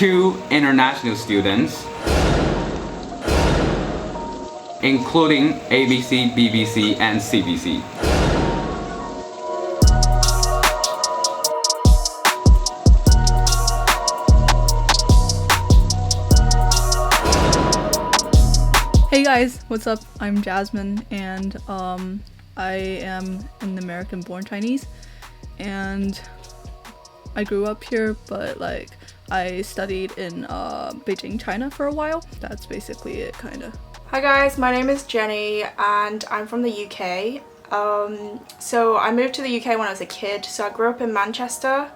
2 international students, including ABC, BBC, and CBC. Hey guys, what's up? I'm Jasmine, and I am an American-born Chinese, and I grew up here, but like I studied in Beijing, China for a while. That's basically it, kind of. Hi guys, my name is Jenny and I'm from the UK. So I moved to the UK when I was a kid, so I grew up in Manchester,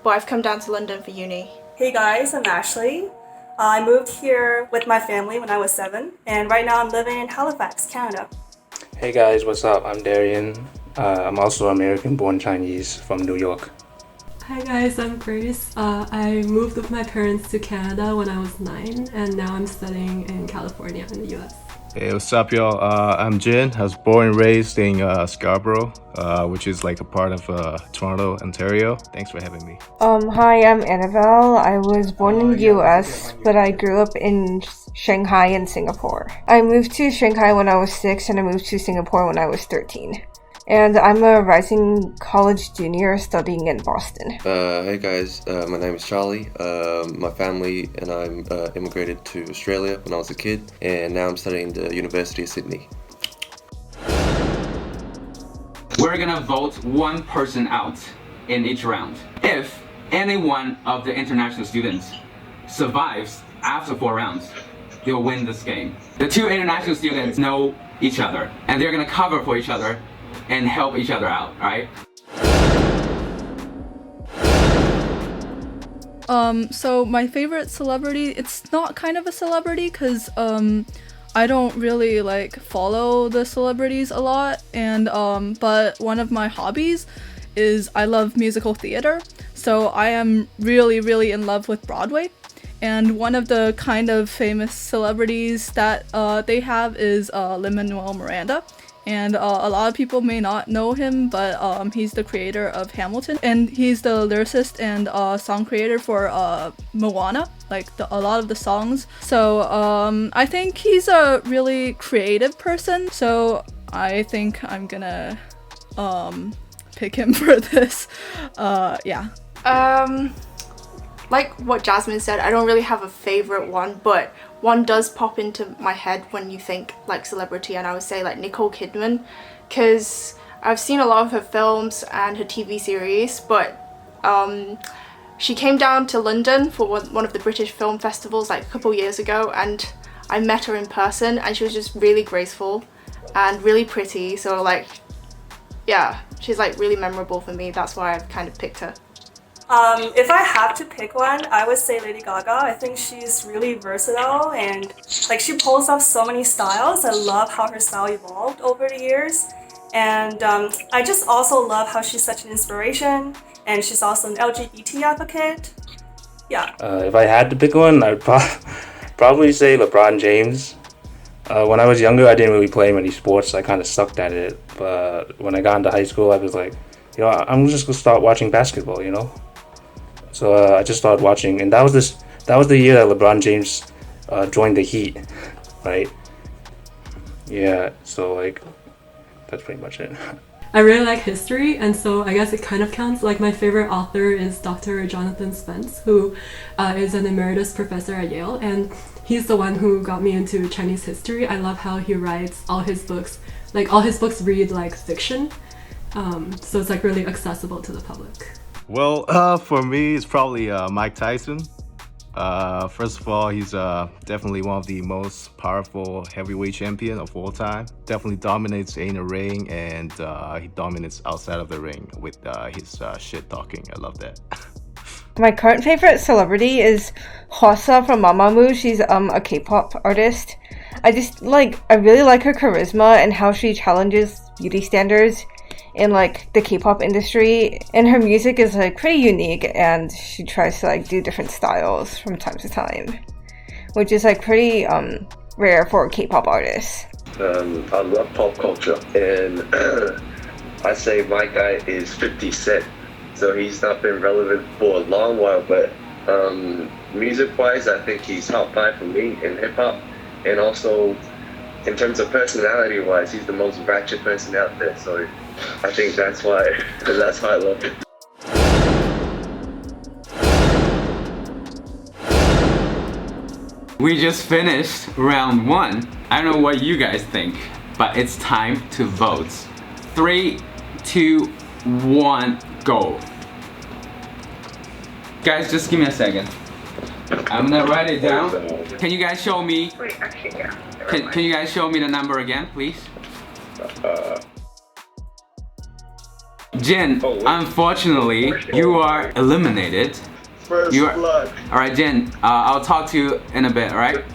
but I've come down to London for uni. Hey guys, I'm Ashley. I moved here with my family when I was 7, and right now I'm living in Halifax, Canada. Hey guys, what's up? I'm Darian. I'm also American-born Chinese from New York. Hi guys, I'm Grace. I moved with my parents to Canada when I was 9, and now I'm studying in California in the US. Hey, what's up, y'all? I'm Jin. I was born and raised in Scarborough, which is like a part of Toronto, Ontario. Thanks for having me. Hi, I'm Annabelle. I was born in the US, but I grew up in Shanghai and Singapore. I moved to Shanghai when I was 6, and I moved to Singapore when I was 13. And I'm a rising college junior studying in Boston. Hey guys, my name is Charlie. My family and I immigrated to Australia when I was a kid, and now I'm studying the University of Sydney. We're gonna vote one person out in each round. If any one of the international students survives after 4 rounds, they'll win this game. The 2 international students know each other, and they're gonna cover for each other and help each other out, right? So my favorite celebrity, it's not kind of a celebrity because I don't really like follow the celebrities a lot, and but one of my hobbies is I love musical theater, so I am really in love with Broadway. And one of the kind of famous celebrities that they have is Lin-Manuel Miranda. And a lot of people may not know him, but he's the creator of Hamilton, and he's the lyricist and song creator for Moana, like a lot of the songs. So I think he's a really creative person, so I think I'm gonna pick him for this. Yeah. Like what Jasmine said, I don't really have a favorite one, but one does pop into my head when you think like celebrity, and I would say like Nicole Kidman, because I've seen a lot of her films and her TV series, but she came down to London for one of the British film festivals like a couple years ago, and I met her in person, and she was just really graceful and really pretty, so like yeah, she's like really memorable for me. That's why I've kind of picked her. If I have to pick one, I would say Lady Gaga. I think she's really versatile, and like she pulls off so many styles. I love how her style evolved over the years, and I just also love how she's such an inspiration, and she's also an LGBT advocate. Yeah. If I had to pick one, I'd probably say LeBron James. When I was younger, I didn't really play many sports. I kind of sucked at it, but when I got into high school, I was like, you know, I'm just gonna start watching basketball, you know. So I just started watching, and that was the year that LeBron James joined the Heat, right? Yeah, so like that's pretty much it. I really like history, and so I guess it kind of counts. Like my favorite author is Dr. Jonathan Spence, who is an emeritus professor at Yale, and he's the one who got me into Chinese history. I love how he writes all his books. Like all his books read like fiction, so it's like really accessible to the public. Well, for me, it's probably Mike Tyson. First of all, he's definitely one of the most powerful heavyweight champion of all time. Definitely dominates in the ring, and he dominates outside of the ring with his shit talking. I love that. My current favorite celebrity is Hwasa from Mamamoo. She's a K-pop artist. I really like her charisma and how she challenges beauty standards in like the K-pop industry, and her music is like pretty unique, and she tries to like do different styles from time to time, which is like pretty rare for a K-pop artist. I love pop culture, and I say my guy is 50 Cent. So he's not been relevant for a long while, but Music-wise, I think he's top 5 for me in hip-hop. And also, in terms of personality-wise, he's the most ratchet person out there. So I think that's why I love him. We just finished round 1. I don't know what you guys think, but it's time to vote. 3, 2, 1, go. Guys, just give me a second. I'm gonna write it down. Can you guys show me? Wait, actually, yeah. Can you guys show me the number again, please? Jin, unfortunately, you are eliminated. First blood. All right, Jin. I'll talk to you in a bit. All right.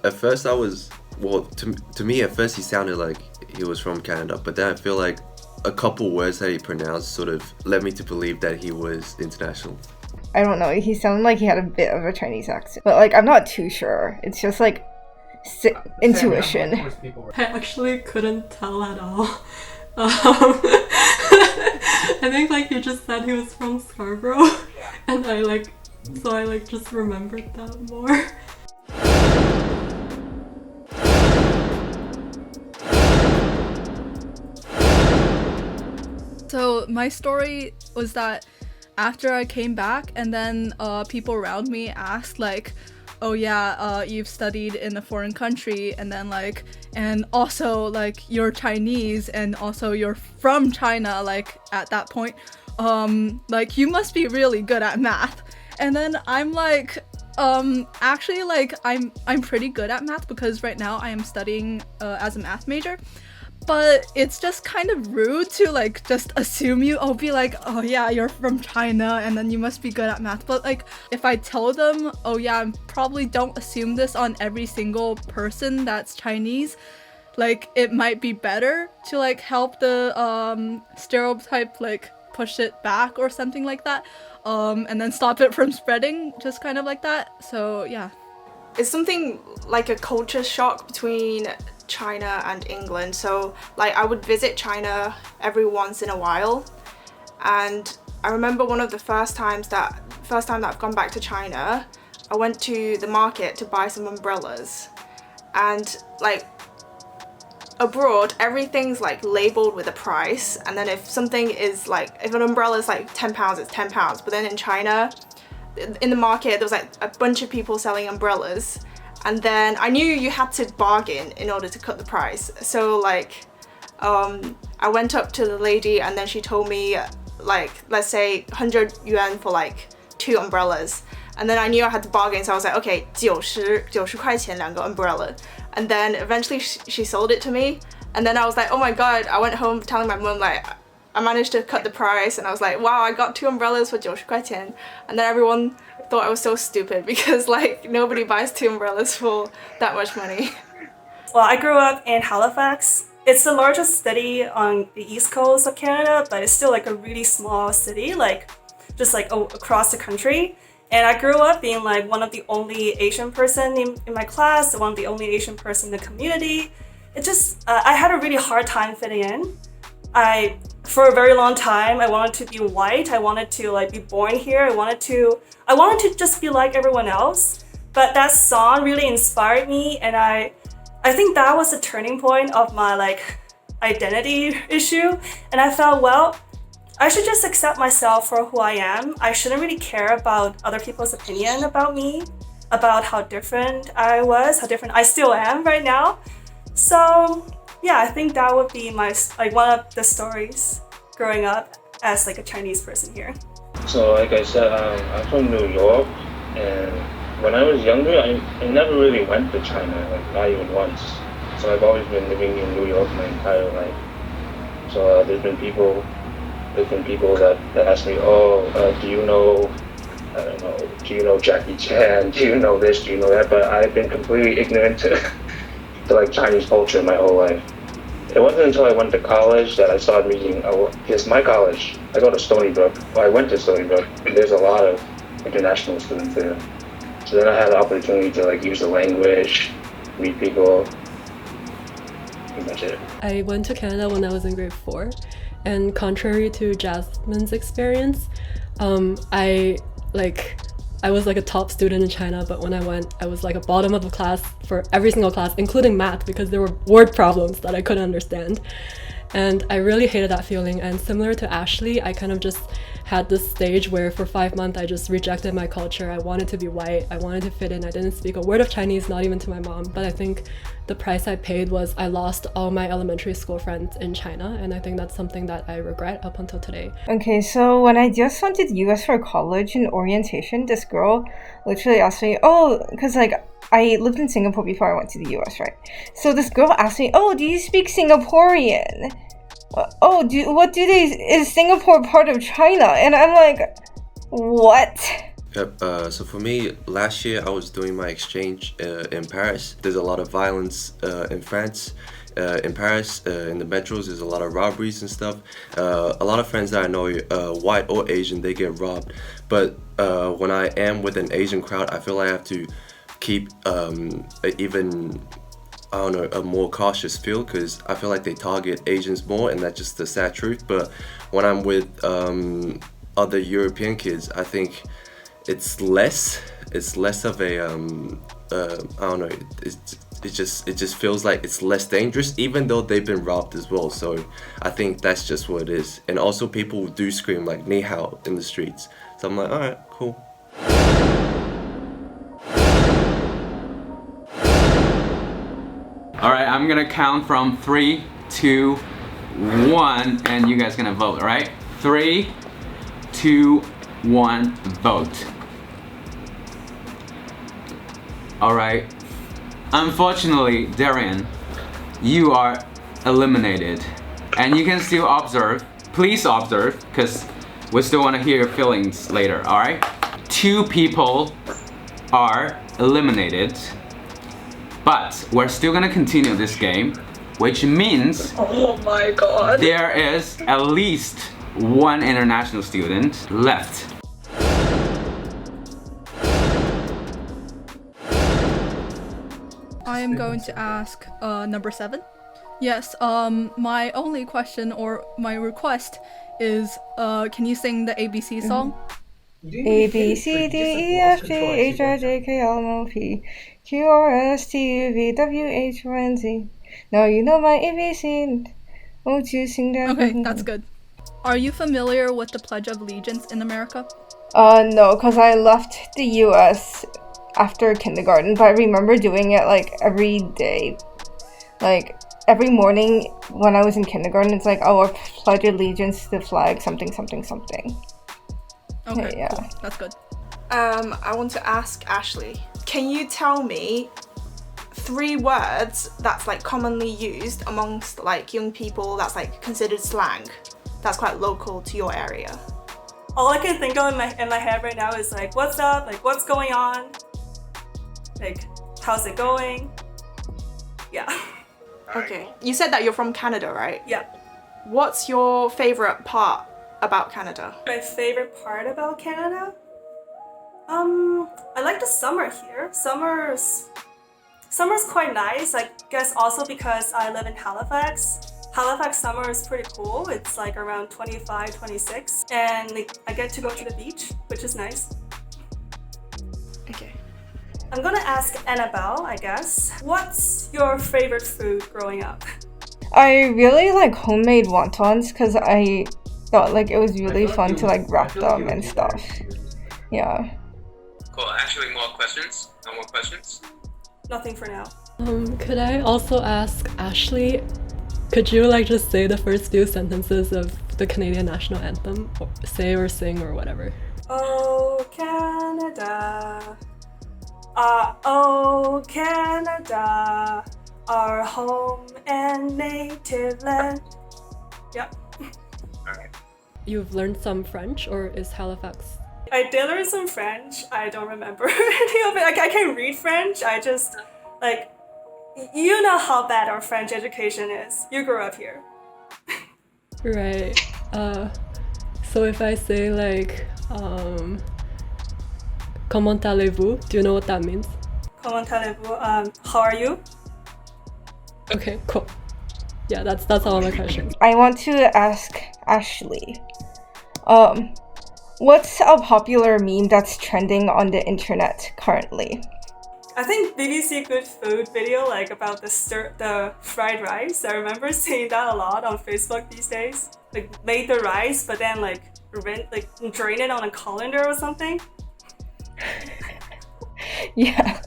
At first, to me, at first he sounded like he was from Canada, but then I feel like a couple words that he pronounced sort of led me to believe that he was international. I don't know, he sounded like he had a bit of a Chinese accent, but like I'm not too sure. It's just like intuition. I actually couldn't tell at all. I think like you just said he was from Scarborough, and I just remembered that more. So my story was that after I came back and then people around me asked like, oh yeah, you've studied in a foreign country and then like, and also like you're Chinese and also you're from China, like at that point, like you must be really good at math. And then I'm like, actually like I'm pretty good at math because right now I am studying as a math major. But it's just kind of rude to like just assume be like, oh yeah, you're from China and then you must be good at math. But like if I tell them, oh yeah, I probably don't assume this on every single person that's Chinese, like it might be better to like help the stereotype like push it back or something like that, and then stop it from spreading, just kind of like that. So yeah. It's something like a culture shock between China and England. So like I would visit China every once in a while, and I remember one of the first time that I've gone back to China, I went to the market to buy some umbrellas, and like abroad everything's like labeled with a price, and then if an umbrella is like £10, it's £10, but then in China in the market there was like a bunch of people selling umbrellas, and then I knew you had to bargain in order to cut the price. So like I went up to the lady and then she told me like, let's say 100 yuan for like 2 umbrellas, and then I knew I had to bargain, so I was like, okay, 90块钱2个 umbrella, and then eventually she sold it to me, and then I was like, oh my god, I went home telling my mom like I managed to cut the price, and I was like, wow, I got 2 umbrellas for 90块钱, and then everyone thought I was so stupid because like nobody buys 2 umbrellas for that much money. Well, I grew up in Halifax. It's the largest city on the east coast of Canada, but it's still like a really small city, like just like across the country. And I grew up being like one of the only Asian person in my class, one of the only Asian person in the community. It just, I had a really hard time fitting in. For a very long time, I wanted to be white. I wanted to like be born here. I wanted to just be like everyone else. But that song really inspired me, and I think that was the turning point of my like identity issue. And I felt, well, I should just accept myself for who I am. I shouldn't really care about other people's opinion about me, about how different I was, how different I still am right now. So yeah, I think that would be my one of the stories growing up as like a Chinese person here. So like I said, I'm from New York, and when I was younger, I never really went to China, like not even once. So I've always been living in New York my entire life. So there's been different people that ask me, do you know, I don't know, do you know Jackie Chan? Do you know this? Do you know that? But I've been completely ignorant to like Chinese culture my whole life. It wasn't until I went to college that I started meeting, here's my college. I go to Stony Brook. Well, I went to Stony Brook, and there's a lot of international students there. So then I had the opportunity to like use the language, meet people. Pretty much it. I went to Canada when I was in grade 4, and contrary to Jasmine's experience, I was like a top student in China, but when I went, I was like a bottom of the class for every single class, including math, because there were word problems that I couldn't understand. And I really hated that feeling. And similar to Ashley, I kind of just had this stage where for 5 months I just rejected my culture. I wanted to be white, I wanted to fit in. I didn't speak a word of Chinese, not even to my mom. But I think the price I paid was I lost all my elementary school friends in China, and I think that's something that I regret up until today. Okay, so when I just went to the US for college and orientation, this girl literally asked me, because like I lived in Singapore before I went to the US, right? So this girl asked me, do you speak Singaporean? Is Singapore part of China? And I'm like, what? Yep. So for me, last year I was doing my exchange in Paris. There's a lot of violence in France. In Paris, in the metros, there's a lot of robberies and stuff. A lot of friends that I know, white or Asian, they get robbed. But when I am with an Asian crowd, I feel like I have to keep a more cautious feel, because I feel like they target Asians more, and that's just the sad truth. But when I'm with other European kids, I think it's less of a it just feels like it's less dangerous, even though they've been robbed as well. So I think that's just what it is. And also people do scream like ni hao in the streets, so I'm like, all right, cool. All right, I'm gonna count from 3, 2, 1, and you guys gonna vote, all right? 3, 2, 1, vote. All right. Unfortunately, Darian, you are eliminated. And you can still observe. Please observe, because we still want to hear your feelings later, all right? 2 people are eliminated. But we're still gonna continue this game, which means oh my god, there is at least 1 international student left. I am going to ask number 7. Yes, my only question or my request is can you sing the ABC song? A B C D E F G H I J K L M N O P Q R S T U V W X Y and Z. Now you know my ABC. Won't you sing that? Okay, that's good. Are you familiar with the Pledge of Allegiance in America? No, because I left the US after kindergarten, but I remember doing it like every day. Like every morning when I was in kindergarten, it's like, I pledge allegiance to the flag, something, something, something. Okay, yeah. Cool. That's good. I want to ask Ashley, can you tell me 3 words that's like commonly used amongst like young people that's like considered slang, that's quite local to your area? All I can think of in my head right now is like, what's up, like what's going on, like how's it going? Yeah. Okay. You said that you're from Canada, right? Yeah. What's your favorite part about Canada? My favorite part about Canada? I like the summer here. Summer's quite nice. I guess also because I live in Halifax. Halifax summer is pretty cool. It's like around 25, 26. And like, I get to go to the beach, which is nice. Okay. I'm gonna ask Annabelle, I guess. What's your favorite food growing up? I really like homemade wontons because I thought like it was really fun to like wrap them and stuff. Yeah. Cool. Actually, more questions? No more questions? Nothing for now. Could I also ask Ashley, could you like just say the first few sentences of the Canadian national anthem, or say or sing or whatever? Oh Canada, oh Canada, our home and native land. Yep. Alright. You've learned some French, or is Halifax? I did learn some French. I don't remember any of it. Like, I can read French. I just, like, you know how bad our French education is. You grew up here. Right. So if I say like, comment allez-vous? Do you know what that means? Comment allez-vous? How are you? Okay, cool. Yeah, that's all my questions. I want to ask Ashley, What's a popular meme that's trending on the internet currently? I think BBC Good Food video like about the fried rice. I remember seeing that a lot on Facebook these days. Like made the rice, but then like drain it on a colander or something. Yeah.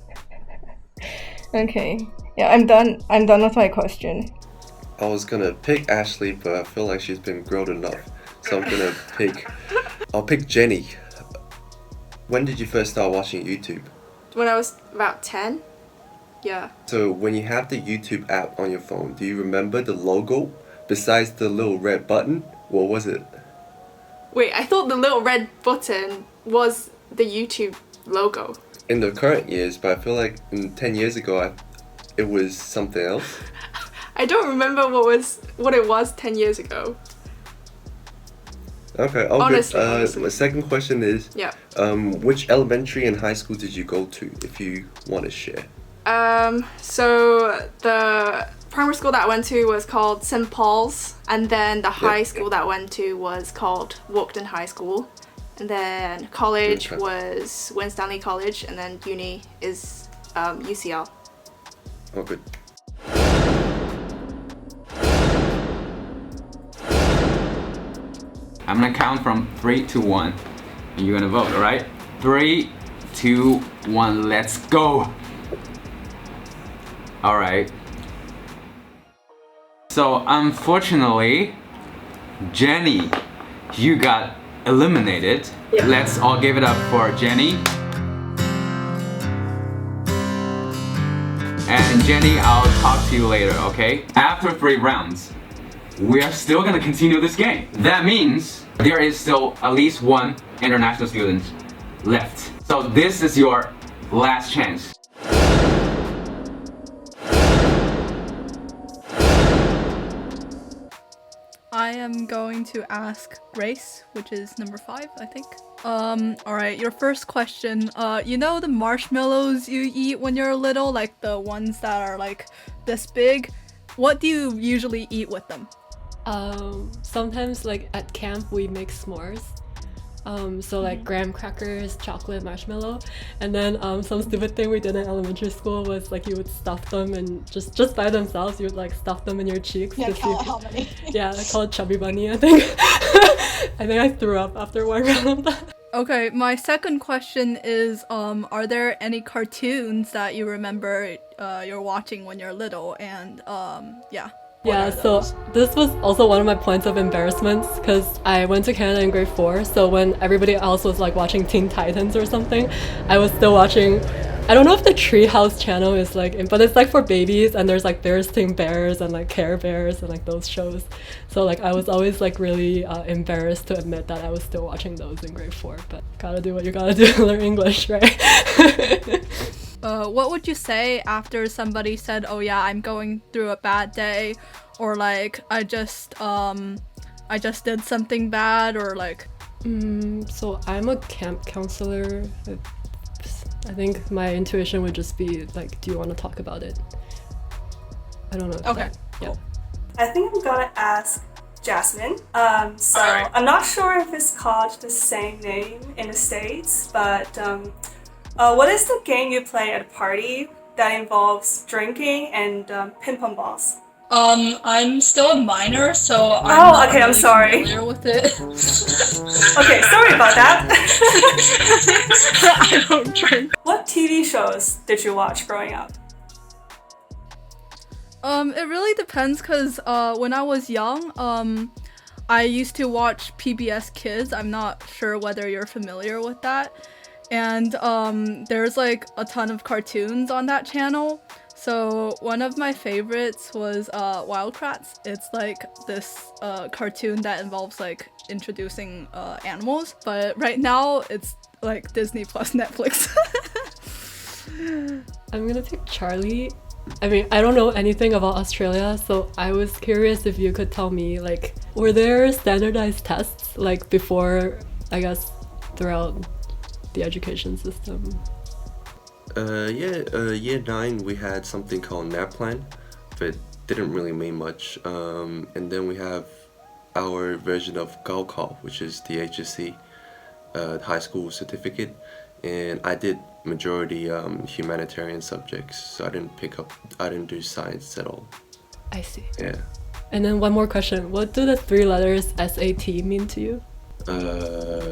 Okay. Yeah, I'm done with my question. I was gonna pick Ashley, but I feel like she's been grilled enough. So I'll pick Jenny. When did you first start watching YouTube? When I was about 10. Yeah. So when you have the YouTube app on your phone, do you remember the logo besides the little red button? What was it? Wait, I thought the little red button was the YouTube logo. In the current years, but I feel like 10 years ago, it was something else. I don't remember what it was 10 years ago. Okay, Honestly. My second question is, Yeah. Which elementary and high school did you go to, if you want to share? So the primary school that I went to was called St. Paul's, and then the high school that I went to was called Walkden High School, and then college was Winstanley College, and then uni is UCL. Oh, good. I'm gonna count from 3 to 1, and you're gonna vote, alright? 3, 2, 1, let's go! Alright. So, unfortunately, Jenny, you got eliminated. Yeah. Let's all give it up for Jenny. And Jenny, I'll talk to you later, okay? After 3 rounds, we are still gonna continue this game. That means there is still at least 1 international student left. So this is your last chance. I am going to ask Grace, which is number 5, I think. Alright, your first question. You know the marshmallows you eat when you're little, like the ones that are like this big? What do you usually eat with them? Sometimes like at camp we make s'mores. So like graham crackers, chocolate, marshmallow, and then some stupid thing we did in elementary school was like you would stuff them and just by themselves you would like stuff them in your cheeks. Yeah, to see how many? Yeah, I call it chubby bunny, I think. I think I threw up after 1 round of that. Okay, my second question is, are there any cartoons that you remember you're watching when you're little? And yeah. Yeah, so this was also one of my points of embarrassment because I went to Canada in grade 4, so when everybody else was like watching Teen Titans or something, I was still watching, I don't know if the Treehouse channel is like, but it's like for babies and there's like Bears Team Bears and like Care Bears and like those shows. So like I was always like really embarrassed to admit that I was still watching those in grade 4, but gotta do what you gotta do to learn English, right? What would you say after somebody said, oh yeah, I'm going through a bad day, or like I just did something bad, or like so I'm a camp counselor. I think my intuition would just be like, do you want to talk about it? I don't know. Okay, yeah. I think I'm gonna ask Jasmine. So I'm not sure if it's called the same name in the States, but what is the game you play at a party that involves drinking and ping pong balls? I'm still a minor, so I'm I'm sorry. familiar with it. Okay, sorry about that. I don't drink. What TV shows did you watch growing up? It really depends, cause when I was young, I used to watch PBS Kids. I'm not sure whether you're familiar with that. And there's like a ton of cartoons on that channel. So one of my favorites was Wildcrats. It's like this cartoon that involves like introducing animals, but right now it's like Disney plus Netflix. I'm gonna pick Charlie. I mean, I don't know anything about Australia, so I was curious if you could tell me, like, were there standardized tests like before, I guess, throughout the education system? Year 9 we had something called NAPLAN, but didn't really mean much. And then we have our version of Gaokao, which is the HSC. high school certificate, and I did majority humanitarian subjects, so I didn't do science at all. I see. Yeah. And then one more question. What do the 3 letters SAT mean to you?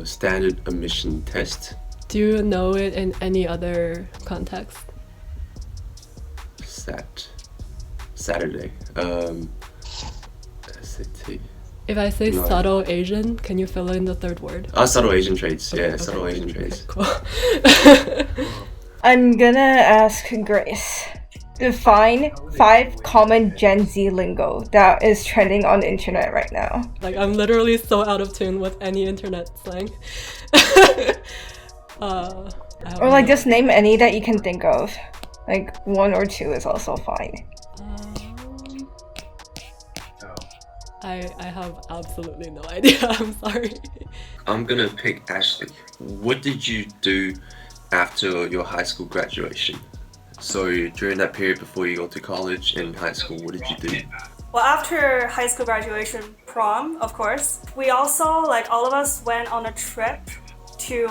Standard admission test. Do you know it in any other context? Saturday. SAT. If I say No. subtle Asian, can you fill in the 3rd word? Subtle Asian traits. Okay, Yeah, okay. subtle Asian traits. Cool. I'm gonna ask Grace. Define 5 common Gen Z lingo that is trending on the internet right now. Like, I'm literally so out of tune with any internet slang. Or like just name any that you can think of. Like 1 or 2 is also fine. I have absolutely no idea. I'm sorry. I'm gonna pick Ashley. What did you do after your high school graduation? So during that period before you go to college and high school, what did you do? Well, after high school graduation, prom, of course. We also, like, all of us went on a trip to,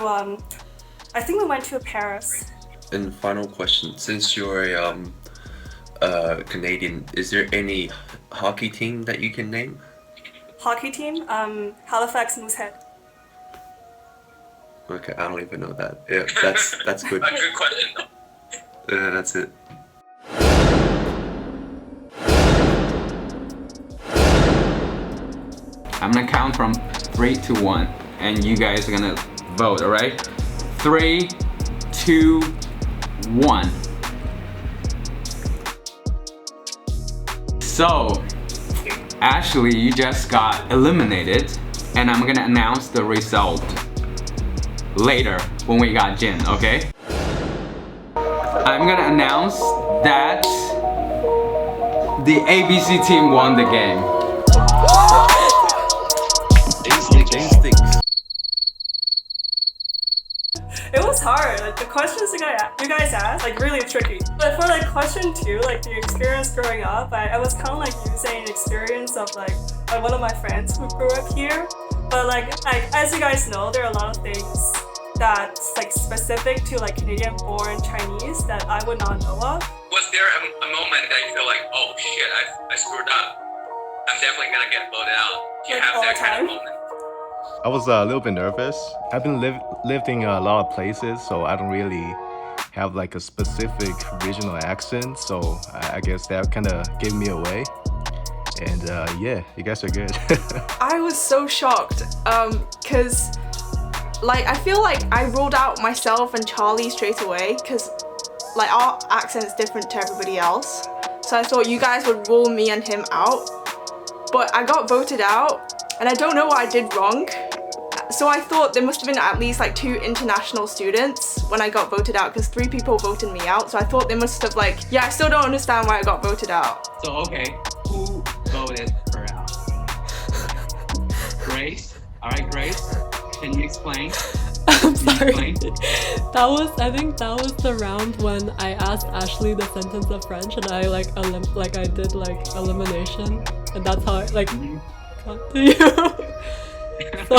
I think we went to Paris. And final question, since you're a Canadian, is there any hockey team that you can name? Hockey team, Halifax Moosehead. Okay, I don't even know that. Yeah, that's good. A good question though. Yeah, that's it. I'm gonna count from 3 to 1, and you guys are gonna vote, alright? 3, 2, 1. So, Ashley, you just got eliminated, and I'm gonna announce the result later when we got Jin, okay? I'm gonna announce that the ABC team won the game. It was hard. Like, the questions you guys asked, like, really tricky. But for like question 2, like the experience growing up, I was kind of like using an experience of like one of my friends who grew up here. But like as you guys know, there are a lot of things that's like specific to like Canadian-born Chinese that I would not know of. Was there a moment that you feel like, oh shit, I screwed up? I'm definitely gonna get voted out. Do you Like, have all that the kind time? of moment? I was a little bit nervous. I've been living a lot of places, so I don't really have like a specific regional accent. So I guess that kind of gave me away. And yeah, you guys are good. I was so shocked because like I feel like I ruled out myself and Charlie straight away because like our accent is different to everybody else. So I thought you guys would rule me and him out. But I got voted out and I don't know what I did wrong. So I thought there must have been at least like 2 international students when I got voted out because 3 people voted me out. So I thought they must have like, yeah, I still don't understand why I got voted out. So okay, who voted her out? Grace? Alright, Grace, can you explain? I'm sorry. I think that was the round when I asked Ashley the sentence of French and I like I did like elimination and that's how I like got to you. So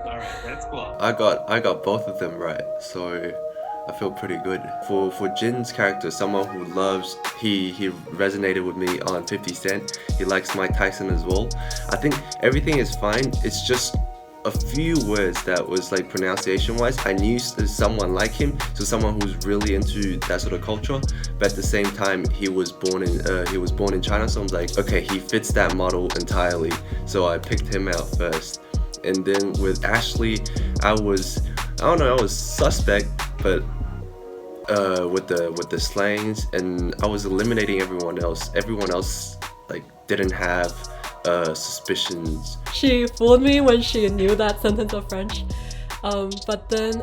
Alright, that's cool. I got both of them right, so I feel pretty good. For Jin's character, someone who loves, he resonated with me on 50 Cent. He likes Mike Tyson as well. I think everything is fine. It's just a few words that was like pronunciation wise. I knew someone like him, so someone who's really into that sort of culture. But at the same time, he was born in China, so I'm like, okay, he fits that model entirely. So I picked him out first. And then with Ashley, I was suspect, but with the slangs, and I was eliminating everyone else. Everyone else like didn't have suspicions. she fooled me when she knew that sentence of French. But then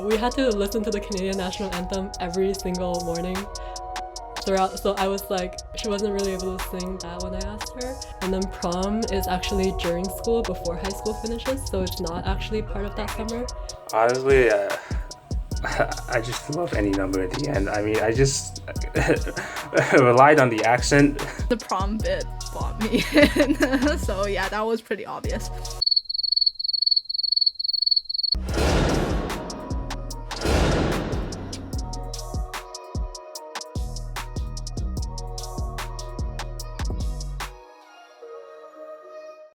we had to listen to the Canadian national anthem every single morning throughout, so I was like, she wasn't really able to sing that when I asked her. And then prom is actually during school before high school finishes, so it's not actually part of that summer. Honestly, I just love any number at the end. I mean, I just relied on the accent. The prom bit bought me in. So yeah, that was pretty obvious.